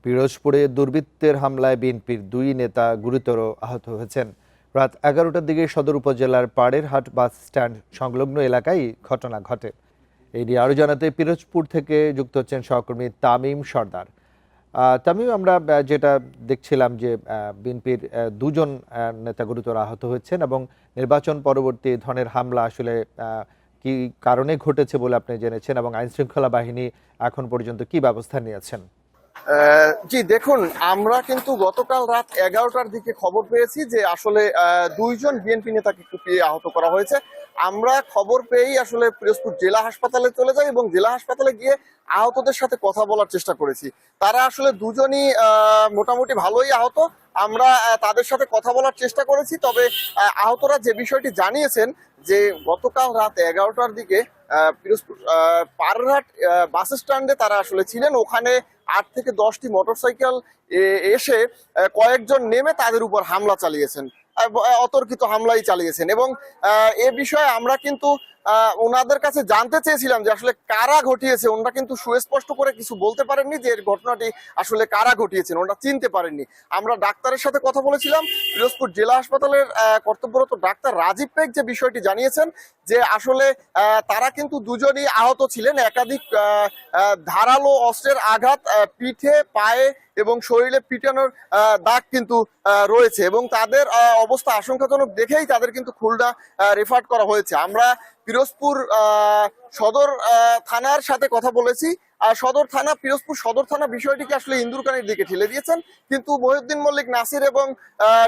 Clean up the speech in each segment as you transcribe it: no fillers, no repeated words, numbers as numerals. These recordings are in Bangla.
পিরোজপুরে দুর্বৃত্তের হামলায় বিএনপির দুই নেতা গুরুতর আহত হয়েছেন। রাত 11টার দিকে সদর উপজেলার পাড়েরহাট বাস স্ট্যান্ড সংলগ্ন এলাকায় ঘটনা ঘটে। এই নিয়ে আরও জানাতে পিরোজপুর থেকে যুক্ত হচ্ছেন সহকর্মী তামিম সর্দার। তামিম, আমরা যেটা দেখছিলাম যে বিএনপির দুজন নেতা গুরুতর আহত হয়েছেন এবং নির্বাচন পরবর্তী ধরনের হামলা আসলে কি কারণে ঘটেছে বলে আপনি জেনেছেন এবং আইনশৃঙ্খলা বাহিনী এখন পর্যন্ত কি ব্যবস্থা নিয়েছেন? জি দেখুন, আমরা কিন্তু গতকাল রাত 11টার দিকে খবর পেয়েছি যে আসলে দুইজন বিএনপি নেতাকে কুপিয়ে আহত করা হয়েছে। আমরা খবর পেয়েই আসলে পিরোজপুর জেলা হাসপাতালে চলে যাই এবং জেলা হাসপাতালে গিয়ে আহতদের সাথে কথা বলার চেষ্টা করেছি। তারা আসলে দুজনই মোটামুটি ভালোই আহত। আমরা তাদের সাথে কথা বলার চেষ্টা করেছি, তবে আহতরা যে বিষয়টি জানিয়েছেন যে গতকাল রাত 11টার দিকে পিরোজপুর পাড়েরহাট বাস স্ট্যান্ডে তারা আসলে ছিলেন। ওখানে 8 থেকে 10টি মোটরসাইকেল এসে কয়েকজন নেমে তাদের উপর হামলা চালিয়েছেন, অতর্কিত হামলাই চালিয়েছেন। এবং এ বিষয়ে আমরা কিন্তু ওনাদের কাছে জানতে চেয়েছিলাম যে আসলে কারা ঘটিয়েছে। ওনারা কিন্তু সুস্পষ্ট করে কিছু বলতে পারেননি যে এর ঘটনাটি আসলে কারা ঘটিয়েছেন, ওনারা চিনতে পারেননি। আমরা ডাক্তারের সাথে কথা বলেছিলাম। পিরোজপুর জেলা হাসপাতালের কর্তব্যরত ডাক্তার রাজীব পেক যে বিষয়টি জানিয়েছেন যে আসলে তারা কিন্তু দুজনই আহত ছিলেন। একাধিক ধারালো অস্ত্রের আঘাত পিঠে, পায়ে এবং শরীরে পিটানোর দাগ কিন্তু রয়েছে এবং তাদের অবস্থা আশঙ্কাজনক দেখেই তাদের কিন্তু খুলনা রেফার করা হয়েছে। আমরা পিরোজপুর সদর থানার সাথে কথা বলেছি। পিরোজপুর সদর থানা বিষয়টিকে আসলে ইন্দুরকানীর দিকে ঠেলে দিয়েছেন, কিন্তু মহিউদ্দিন মল্লিক, নাসির এবং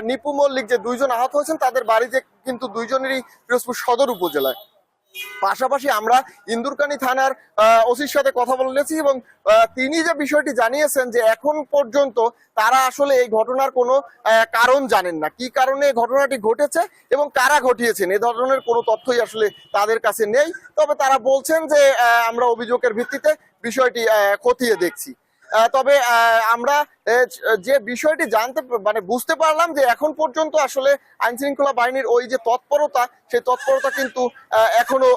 নিপু মল্লিক যে দুইজন আহত হয়েছেন তাদের বাড়িতে কিন্তু দুইজনেরই পিরোজপুর সদর উপজেলায়। পাশাপাশি আমরা ইন্দুরকানী থানার ওসির সাথে কথা বলেছি এবং তিনি যে বিষয়টি জানিয়েছেন যে এখন পর্যন্ত তারা আসলে এই ঘটনার কোনো কারণ জানেন না, কি কারণে এই ঘটনাটি ঘটেছে এবং কারা ঘটিয়েছেন এ ধরনের কোনো তথ্যই আসলে তাদের কাছে নেই। তবে তারা বলছেন যে আমরা অভিযোগের ভিত্তিতে বিষয়টি খতিয়ে দেখছি। তবে আমরা যে বিষয়টি বুঝতে পারলাম যে এখন পর্যন্ত আসলে আইন শৃঙ্খলা বাহিনীর ওই যে তৎপরতা, সেই তৎপরতা কিন্তু এখনো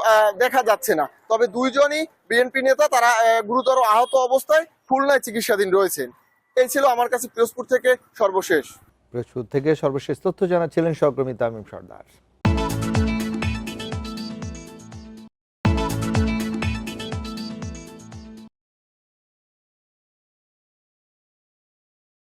দেখা যাচ্ছে না। তবে দুইজনই বিএনপি নেতা, তারা গুরুতর আহত অবস্থায় খুলনায় চিকিৎসাধীন রয়েছেন। এই ছিল আমার কাছে পিরোজপুর থেকে সর্বশেষ তথ্য জানাচ্ছিলেন সহকর্মী তামিম সর্দার।